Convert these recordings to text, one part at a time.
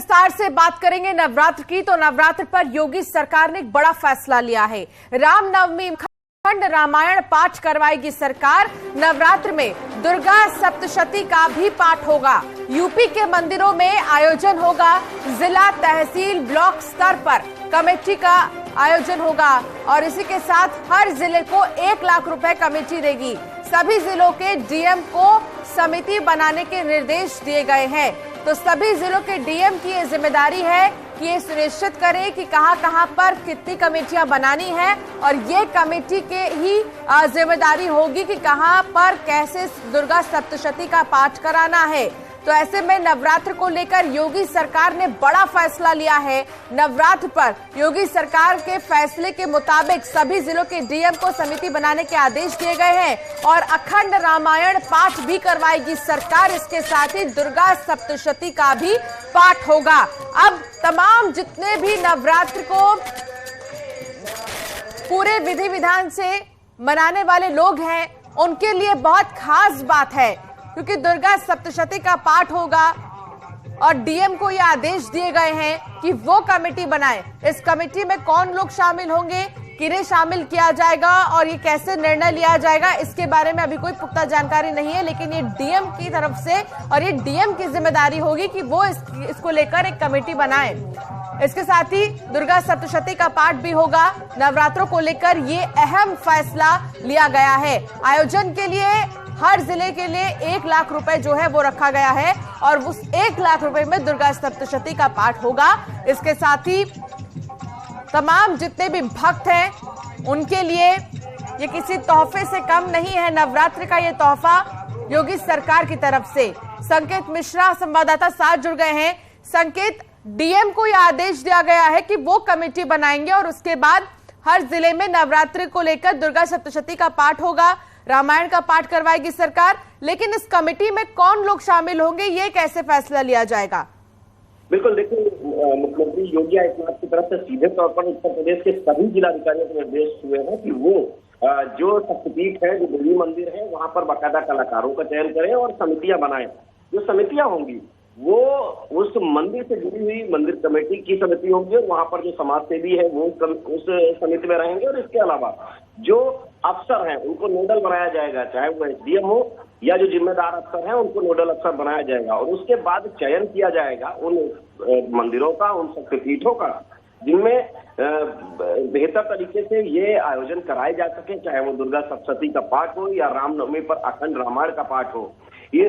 विस्तार से बात करेंगे नवरात्र की। तो नवरात्र पर योगी सरकार ने एक बड़ा फैसला लिया है। रामनवमी खंड रामायण पाठ करवाएगी सरकार। नवरात्र में दुर्गा सप्तशती का भी पाठ होगा। यूपी के मंदिरों में आयोजन होगा। जिला, तहसील, ब्लॉक स्तर पर कमेटी का आयोजन होगा और इसी के साथ हर जिले को 1 लाख रुपए कमेटी देगी। सभी जिलों के डीएम को समिति बनाने के निर्देश दिए गए हैं। तो सभी जिलों के डीएम की ये जिम्मेदारी है कि ये सुनिश्चित करें कि कहां पर कितनी कमेटियां बनानी है और ये कमेटी के ही जिम्मेदारी होगी कि कहां पर कैसे दुर्गा सप्तशती का पाठ कराना है। तो ऐसे में नवरात्र को लेकर योगी सरकार ने बड़ा फैसला लिया है। नवरात्र पर योगी सरकार के फैसले के मुताबिक सभी जिलों के डीएम को समिति बनाने के आदेश दिए गए हैं और अखंड रामायण पाठ भी करवाएगी सरकार। इसके साथ ही दुर्गा सप्तशती का भी पाठ होगा। अब तमाम जितने भी नवरात्र को पूरे विधि विधान से मनाने वाले लोग हैं उनके लिए बहुत खास बात है, क्योंकि दुर्गा सप्तशती का पाठ होगा और डीएम को ये आदेश दिए गए हैं कि वो कमेटी बनाए। इस कमेटी में कौन लोग शामिल होंगे, किन्हें शामिल किया जाएगा और ये कैसे निर्णय लिया जाएगा, इसके बारे में अभी कोई पुख्ता जानकारी नहीं है। लेकिन ये डीएम की तरफ से और ये डीएम की जिम्मेदारी होगी कि वो इसको लेकर एक कमेटी बनाए। इसके साथ ही दुर्गा सप्तशती का पाठ भी होगा। नवरात्रों को लेकर ये अहम फैसला लिया गया है। आयोजन के लिए हर जिले के लिए 1 लाख रुपए जो है वो रखा गया है और उस 1 लाख रुपए में दुर्गा सप्तशती का पाठ होगा। इसके साथ ही तमाम जितने भी भक्त हैं उनके लिए ये किसी तोहफे से कम नहीं है। नवरात्र का ये तोहफा योगी सरकार की तरफ से। संकेत मिश्रा संवाददाता साथ जुड़ गए हैं। संकेत, डीएम को यह आदेश दिया गया है कि वो कमेटी बनाएंगे और उसके बाद हर जिले में नवरात्रि को लेकर दुर्गा सप्तशती का पाठ होगा, रामायण का पाठ करवाएगी सरकार। लेकिन इस कमेटी में कौन लोग शामिल होंगे, ये कैसे फैसला लिया जाएगा? बिल्कुल, देखिए मुख्यमंत्री योगी आदित्यनाथ की तरफ से सीधे तौर पर उत्तर प्रदेश के सभी जिलाधिकारियों को निर्देश हुए हैं कि वो जो शक्तिपीठ है, जो देवी मंदिर है, वहां पर बाकायदा कलाकारों का चयन करें और समितियां बनाएं। जो समितियां होंगी वो उस मंदिर से जुड़ी हुई मंदिर कमेटी की समिति होगी और वहां पर जो समाज सेवी है वो उस समिति में रहेंगे। और इसके अलावा जो अफसर हैं उनको नोडल बनाया जाएगा, चाहे वो एसडीएम हो या जो जिम्मेदार अफसर हैं उनको नोडल अफसर बनाया जाएगा। और उसके बाद चयन किया जाएगा उन मंदिरों का, उन शक्तिपीठों का जिनमें बेहतर तरीके से ये आयोजन कराए जा सके, चाहे वो दुर्गा सप्तशती का पाठ हो या रामनवमी पर अखंड रामायण का पाठ हो। ये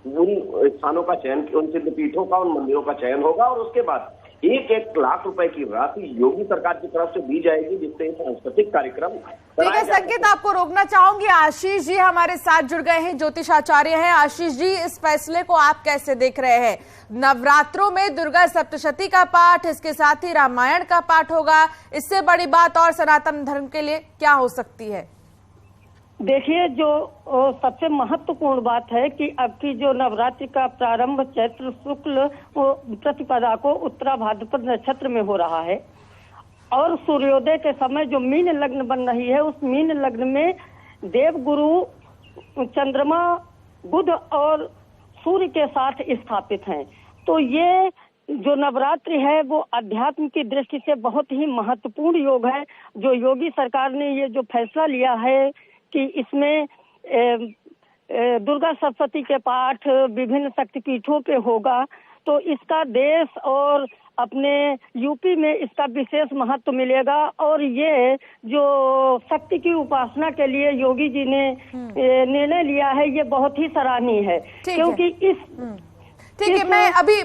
उन स्थानों का चयन, उन सिद्धपीठों का, उन मंदिरों का चयन होगा और उसके बाद 1-1 लाख रुपए की राशि योगी सरकार की तरफ से दी जाएगी, जिससे सांस्कृतिक कार्यक्रम। ठीक है संकेत, आपको रोकना चाहूंगी। आशीष जी हमारे साथ जुड़ गए हैं, ज्योतिष आचार्य हैं। आशीष जी, इस फैसले को आप कैसे देख रहे हैं? नवरात्रों में दुर्गा सप्तशती का पाठ, इसके साथ ही रामायण का पाठ होगा। इससे बड़ी बात और सनातन धर्म के लिए क्या हो सकती है? देखिए, जो सबसे महत्वपूर्ण बात है कि अब की जो नवरात्रि का प्रारंभ चैत्र शुक्ल प्रतिपदा को उत्तरा भाद्रपद नक्षत्र में हो रहा है और सूर्योदय के समय जो मीन लग्न बन रही है, उस मीन लग्न में देवगुरु चंद्रमा, बुध और सूर्य के साथ स्थापित हैं। तो ये जो नवरात्रि है वो अध्यात्म की दृष्टि से बहुत ही महत्वपूर्ण योग है। जो योगी सरकार ने ये जो फैसला लिया है कि इसमें दुर्गा सप्तशती के पाठ विभिन्न शक्तिपीठों पे होगा, तो इसका देश और अपने यूपी में इसका विशेष महत्व मिलेगा। और ये जो शक्ति की उपासना के लिए योगी जी ने निर्णय लिया है, ये बहुत ही सराहनीय है। क्योंकि ठीक है,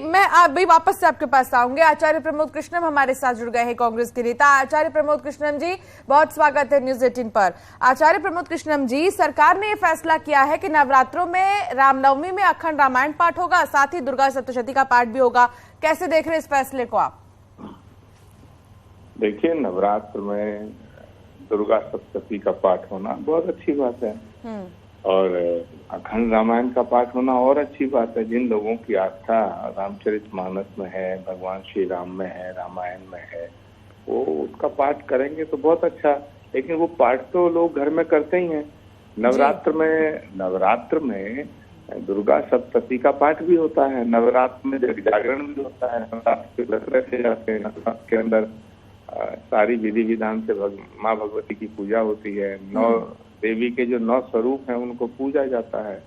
मैं अभी वापस से आपके पास आऊंगे। आचार्य प्रमोद कृष्णम हमारे साथ जुड़ गए हैं, कांग्रेस के नेता। आचार्य प्रमोद कृष्णम जी, बहुत स्वागत है न्यूज 18 पर। आचार्य प्रमोद कृष्णम जी, सरकार ने यह फैसला किया है कि नवरात्रों में रामनवमी में अखंड रामायण पाठ होगा, साथ ही दुर्गा सप्तशती का पाठ भी होगा। कैसे देख रहे हैं इस फैसले को आप? देखिए, नवरात्र में दुर्गा सप्तशती का पाठ होना बहुत अच्छी बात है और अखंड रामायण का पाठ होना और अच्छी बात है। जिन लोगों की आस्था रामचरितमानस में है, भगवान श्री राम में है, रामायण में है, वो उसका पाठ करेंगे तो बहुत अच्छा। लेकिन वो पाठ तो लोग घर में करते ही हैं। नवरात्र में दुर्गा सप्तशती का पाठ भी होता है, नवरात्र में जागरण भी होता है, नवरात्र के व्रत रखे जाते हैं, नवरात्र के अंदर सारी विधि विधान से माँ भगवती की पूजा होती है, 9 देवी के जो 9 स्वरूप हैं उनको पूजा जाता है,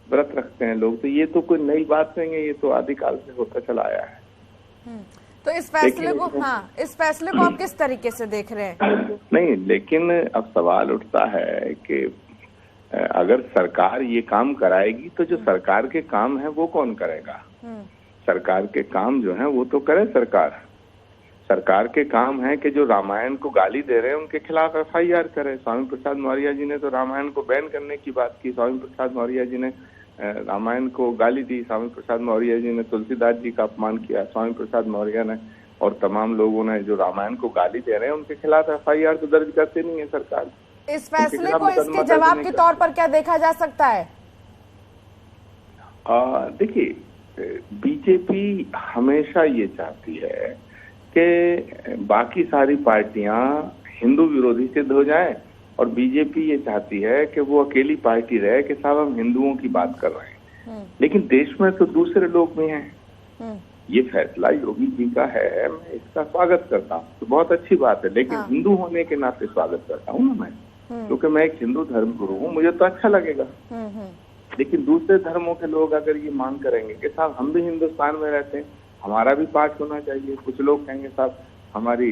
व्रत रखते हैं लोग। तो ये तो कोई नई बात नहीं है, ये तो आदिकाल से होता चला आया है। तो इस फैसले को इस फैसले को आप किस तरीके से देख रहे हैं? नहीं, लेकिन अब सवाल उठता है कि अगर सरकार ये काम कराएगी तो जो सरकार के काम है वो कौन करेगा? सरकार के काम जो है वो तो करे सरकार। सरकार के काम है कि जो रामायण को गाली दे रहे हैं उनके खिलाफ FIR करे। स्वामी प्रसाद मौर्य जी ने तो रामायण को बैन करने की बात की, स्वामी प्रसाद मौर्य जी ने रामायण को गाली दी, स्वामी प्रसाद मौर्य जी ने तुलसीदास जी का अपमान किया, स्वामी प्रसाद मौर्य ने और तमाम लोगों ने जो रामायण को गाली दे रहे हैं उनके खिलाफ FIR तो दर्ज करते नहीं है सरकार। इस फैसले को इसके जवाब के तौर पर क्या देखा जा सकता है? देखिए, बीजेपी हमेशा ये चाहती है कि बाकी सारी पार्टियां हिंदू विरोधी सिद्ध हो जाएं और बीजेपी ये चाहती है कि वो अकेली पार्टी रहे कि साहब हम हिंदुओं की बात कर रहे हैं। लेकिन देश में तो दूसरे लोग भी हैं। ये फैसला योगी जी का है, मैं इसका स्वागत करता हूँ, तो बहुत अच्छी बात है। लेकिन हिंदू होने के नाते स्वागत करता हूँ ना मैं, क्योंकि मैं एक हिंदू धर्म गुरु हूँ, मुझे तो अच्छा लगेगा। लेकिन दूसरे धर्मों के लोग अगर ये मांग करेंगे कि साहब हम भी हिंदुस्तान में रहते हैं, हमारा भी पाठ होना चाहिए, कुछ लोग कहेंगे साहब हमारी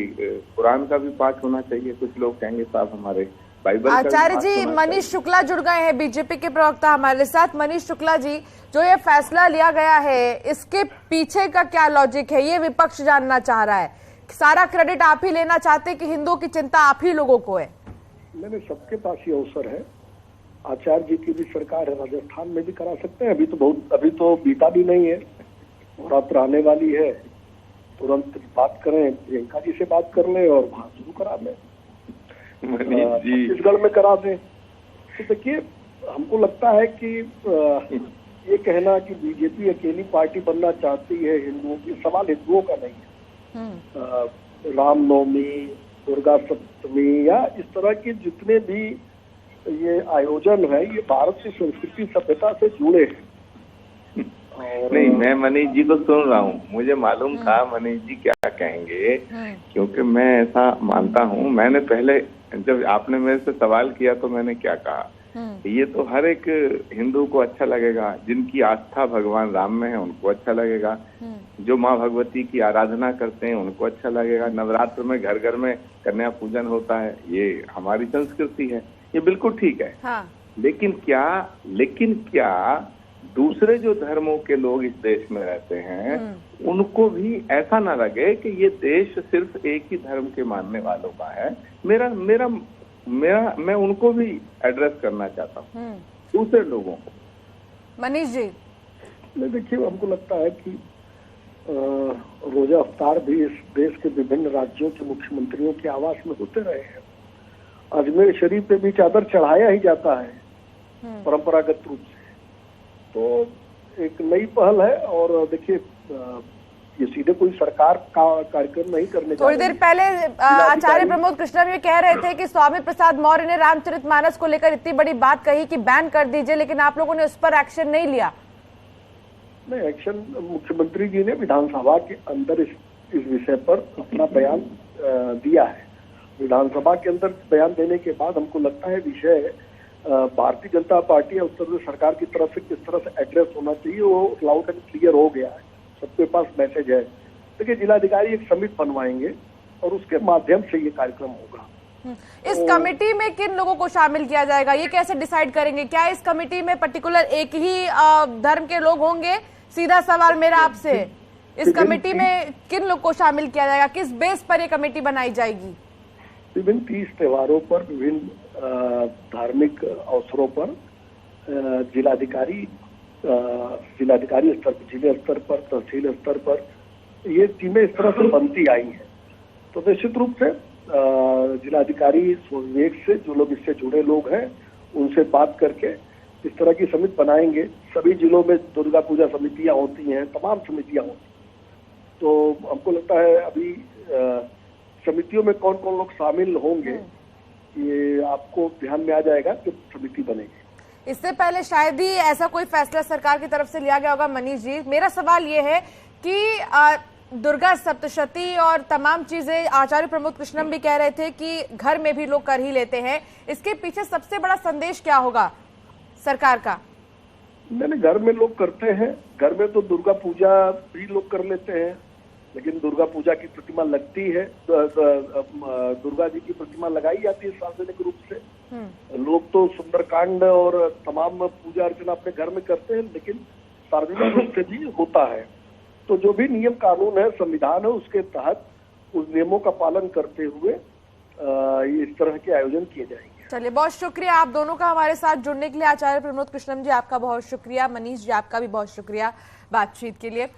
कुरान का भी पाठ होना चाहिए, कुछ लोग कहेंगे साहब हमारे बाइबल का भी पाठ आचार्य जी, मनीष शुक्ला जुड़ गए हैं, बीजेपी के प्रवक्ता हमारे साथ। मनीष शुक्ला जी, जो ये फैसला लिया गया है इसके पीछे का क्या लॉजिक है, ये विपक्ष जानना चाह रहा है। सारा क्रेडिट आप ही लेना चाहते हैं कि हिंदुओं की चिंता आप ही लोगों को है? मैंने सबके पास ये अवसर है, आचार्य जी की भी सरकार है, राजस्थान में भी करा सकते हैं। अभी तो बीता भी नहीं है, रात आने वाली है, तुरंत बात करें, प्रियंका जी से बात कर लें और वहां शुरू करा लें, छत्तीसगढ़ में करा दें। तो देखिए, हमको लगता है कि ये कहना कि बीजेपी अकेली पार्टी बनना चाहती है हिंदुओं की, सवाल हिंदुओं का नहीं है। रामनवमी, दुर्गा सप्तमी या इस तरह के जितने भी ये आयोजन है, ये भारत की संस्कृति सभ्यता से जुड़े हैं। नहीं, मैं मनीष जी को सुन रहा हूँ, मुझे मालूम था मनीष जी क्या कहेंगे, क्योंकि मैं ऐसा मानता हूँ। मैंने पहले जब आपने मेरे से सवाल किया तो मैंने क्या कहा, ये तो हर एक हिंदू को अच्छा लगेगा, जिनकी आस्था भगवान राम में है उनको अच्छा लगेगा, जो माँ भगवती की आराधना करते हैं उनको अच्छा लगेगा। नवरात्र में घर घर में कन्या पूजन होता है, ये हमारी संस्कृति है, ये बिल्कुल ठीक है। हाँ। लेकिन क्या दूसरे जो धर्मों के लोग इस देश में रहते हैं उनको भी ऐसा ना लगे कि ये देश सिर्फ एक ही धर्म के मानने वालों का है? मैं उनको भी एड्रेस करना चाहता हूँ, दूसरे लोगों को। मनीष जी, देखिए, हमको लगता है कि रोजा अफ्तार भी इस देश के विभिन्न राज्यों के मुख्यमंत्रियों के आवास में होते रहे हैं। अजमेर शरीफ पे भी चादर चढ़ाया ही जाता है परंपरागत रूप से। तो एक नई पहल है, और देखिए ये सीधे कोई सरकार का कार्यक्रम नहीं करने। थोड़ी देर पहले आचार्य प्रमोद कृष्णा भी कह रहे थे कि स्वामी प्रसाद मौर्य ने रामचरितमानस को लेकर इतनी बड़ी बात कही कि बैन कर दीजिए, लेकिन आप लोगों ने उस पर एक्शन नहीं लिया। नहीं, एक्शन मुख्यमंत्री जी ने विधानसभा के अंदर इस विषय पर अपना बयान दिया है। विधानसभा के अंदर बयान देने के बाद हमको लगता है विषय भारतीय जनता पार्टी या उत्तर प्रदेश सरकार की तरफ से किस तरह से एड्रेस होना चाहिए वो लाउड एंड क्लियर हो गया है, सबके पास मैसेज है। देखिए, जिलाधिकारी एक समिति बनवाएंगे और उसके माध्यम से ये कार्यक्रम होगा। इस कमेटी में किन लोगों को शामिल किया जाएगा, ये कैसे डिसाइड करेंगे? क्या इस कमेटी में पर्टिकुलर एक ही धर्म के लोग होंगे? सीधा सवाल मेरा आपसे, इस कमेटी में किन लोग को शामिल किया जाएगा, किस बेस पर ये कमेटी बनाई जाएगी? विभिन्न 30 त्योहारों पर, विभिन्न धार्मिक अवसरों पर जिलाधिकारी स्तर पर, जिले स्तर पर, तहसील स्तर पर ये टीमें इस तरह से बनती आई हैं। तो निश्चित रूप से जिलाधिकारी विवेक से जो लोग इससे जुड़े लोग हैं उनसे बात करके इस तरह की समिति बनाएंगे। सभी जिलों में दुर्गा पूजा समितियां होती हैं, तमाम समितियां होती हैं। तो हमको लगता है अभी समितियों में कौन कौन लोग शामिल होंगे ये आपको ध्यान में आ जाएगा जब समिति बनेगी। इससे पहले शायद ही ऐसा कोई फैसला सरकार की तरफ से लिया गया होगा। मनीष जी, मेरा सवाल ये है कि दुर्गा सप्तशती और तमाम चीजें आचार्य प्रमोद कृष्णम भी कह रहे थे कि घर में भी लोग कर ही लेते हैं, इसके पीछे सबसे बड़ा संदेश क्या होगा सरकार का? मैंने घर में लोग करते हैं, घर में तो दुर्गा पूजा भी लोग कर लेते हैं, लेकिन दुर्गा पूजा की प्रतिमा लगती है, दुर्गा जी की प्रतिमा लगाई जाती है सार्वजनिक रूप से। लोग तो सुंदरकांड और तमाम पूजा अर्चना अपने घर में करते हैं, लेकिन सार्वजनिक रूप से भी होता है। तो जो भी नियम कानून है, संविधान है, उसके तहत उस नियमों का पालन करते हुए इस तरह के आयोजन किए जाएंगे। चलिए, बहुत शुक्रिया आप दोनों का हमारे साथ जुड़ने के लिए। आचार्य प्रमोद कृष्णम जी, आपका बहुत शुक्रिया। मनीष जी, आपका भी बहुत शुक्रिया बातचीत के लिए।